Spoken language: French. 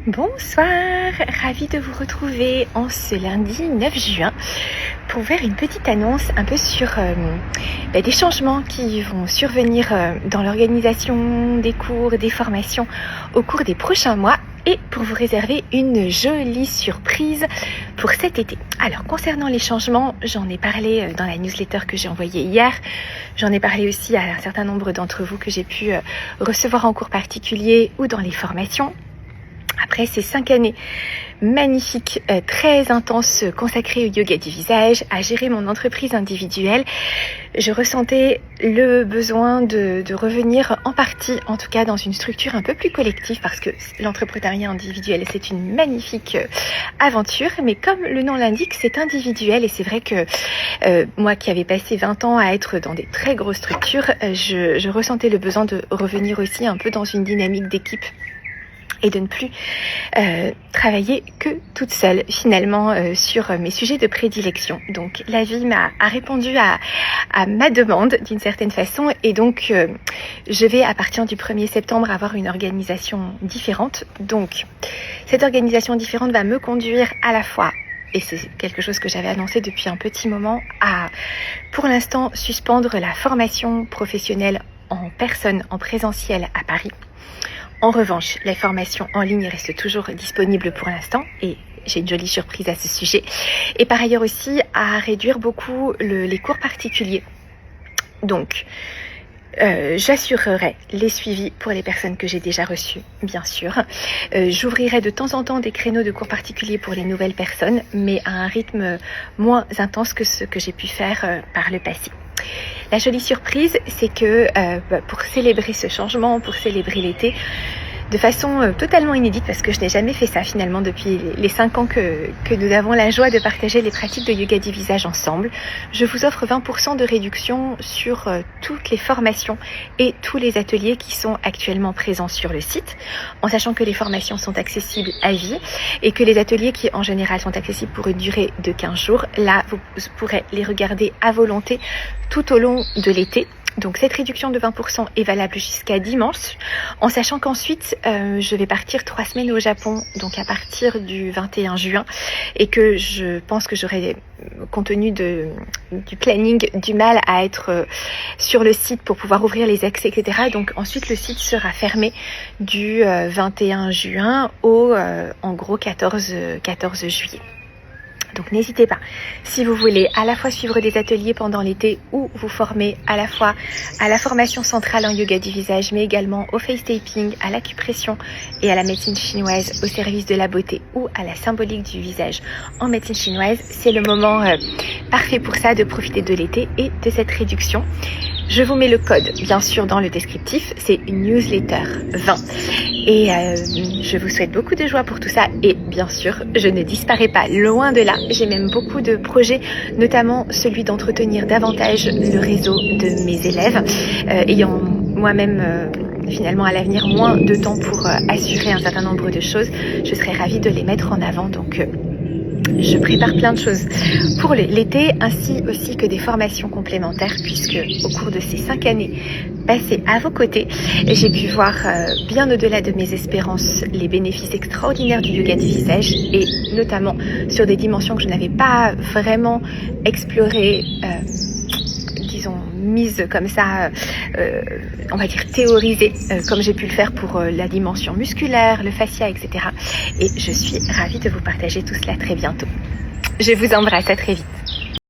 Bonsoir, ravie de vous retrouver en ce lundi 9 juin pour faire une petite annonce un peu sur des changements qui vont survenir dans l'organisation des cours, des formations au cours des prochains mois et pour vous réserver une jolie surprise pour cet été. Alors concernant les changements, j'en ai parlé dans la newsletter que j'ai envoyée hier, j'en ai parlé aussi à un certain nombre d'entre vous que j'ai pu recevoir en cours particulier ou dans les formations. Après ces 5 années magnifiques, très intenses, consacrées au yoga du visage, à gérer mon entreprise individuelle, je ressentais le besoin de revenir en partie, en tout cas dans une structure un peu plus collective, parce que l'entrepreneuriat individuel, c'est une magnifique aventure, mais comme le nom l'indique, c'est individuel, et c'est vrai que moi qui avais passé 20 ans à être dans des très grosses structures, je ressentais le besoin de revenir aussi un peu dans une dynamique d'équipe, et de ne plus travailler que toute seule finalement sur mes sujets de prédilection. Donc la vie a répondu à ma demande d'une certaine façon et donc je vais à partir du 1er septembre avoir une organisation différente. Donc cette organisation différente va me conduire à la fois, et c'est quelque chose que j'avais annoncé depuis un petit moment, à pour l'instant suspendre la formation professionnelle en personne, en présentiel à Paris. En revanche, les formations en ligne restent toujours disponibles pour l'instant et j'ai une jolie surprise à ce sujet. Et par ailleurs aussi à réduire beaucoup les cours particuliers. Donc, j'assurerai les suivis pour les personnes que j'ai déjà reçues, bien sûr. J'ouvrirai de temps en temps des créneaux de cours particuliers pour les nouvelles personnes, mais à un rythme moins intense que ce que j'ai pu faire par le passé. La jolie surprise, c'est que pour célébrer ce changement, pour célébrer l'été, de façon totalement inédite, parce que je n'ai jamais fait ça finalement depuis les 5 ans que nous avons la joie de partager les pratiques de yoga du visage ensemble, je vous offre 20% de réduction sur toutes les formations et tous les ateliers qui sont actuellement présents sur le site, en sachant que les formations sont accessibles à vie et que les ateliers qui en général sont accessibles pour une durée de 15 jours, là vous pourrez les regarder à volonté tout au long de l'été. Donc cette réduction de 20% est valable jusqu'à dimanche, en sachant qu'ensuite je vais partir 3 semaines au Japon, donc à partir du 21 juin, et que je pense que j'aurai, compte tenu du planning, du mal à être sur le site pour pouvoir ouvrir les accès, etc. Donc ensuite le site sera fermé du 21 juin au en gros 14 juillet. Donc n'hésitez pas, si vous voulez à la fois suivre des ateliers pendant l'été ou vous former à la fois à la formation centrale en yoga du visage, mais également au face taping, à l'acupression et à la médecine chinoise au service de la beauté ou à la symbolique du visage en médecine chinoise, c'est le moment parfait pour ça, de profiter de l'été et de cette réduction. Je vous mets le code, bien sûr, dans le descriptif. C'est une newsletter 20. Et je vous souhaite beaucoup de joie pour tout ça. Et bien sûr, je ne disparais pas, loin de là. J'ai même beaucoup de projets, notamment celui d'entretenir davantage le réseau de mes élèves, ayant moi-même finalement à l'avenir moins de temps pour assurer un certain nombre de choses. Je serais ravie de les mettre en avant. Donc je prépare plein de choses pour l'été, ainsi aussi que des formations complémentaires, puisque au cours de ces 5 années passées à vos côtés, j'ai pu voir bien au-delà de mes espérances les bénéfices extraordinaires du yoga du visage, et notamment sur des dimensions que je n'avais pas vraiment explorées, disons mise comme ça, on va dire théorisée, comme j'ai pu le faire pour la dimension musculaire, le fascia, etc. Et je suis ravie de vous partager tout cela très bientôt. Je vous embrasse, à très vite.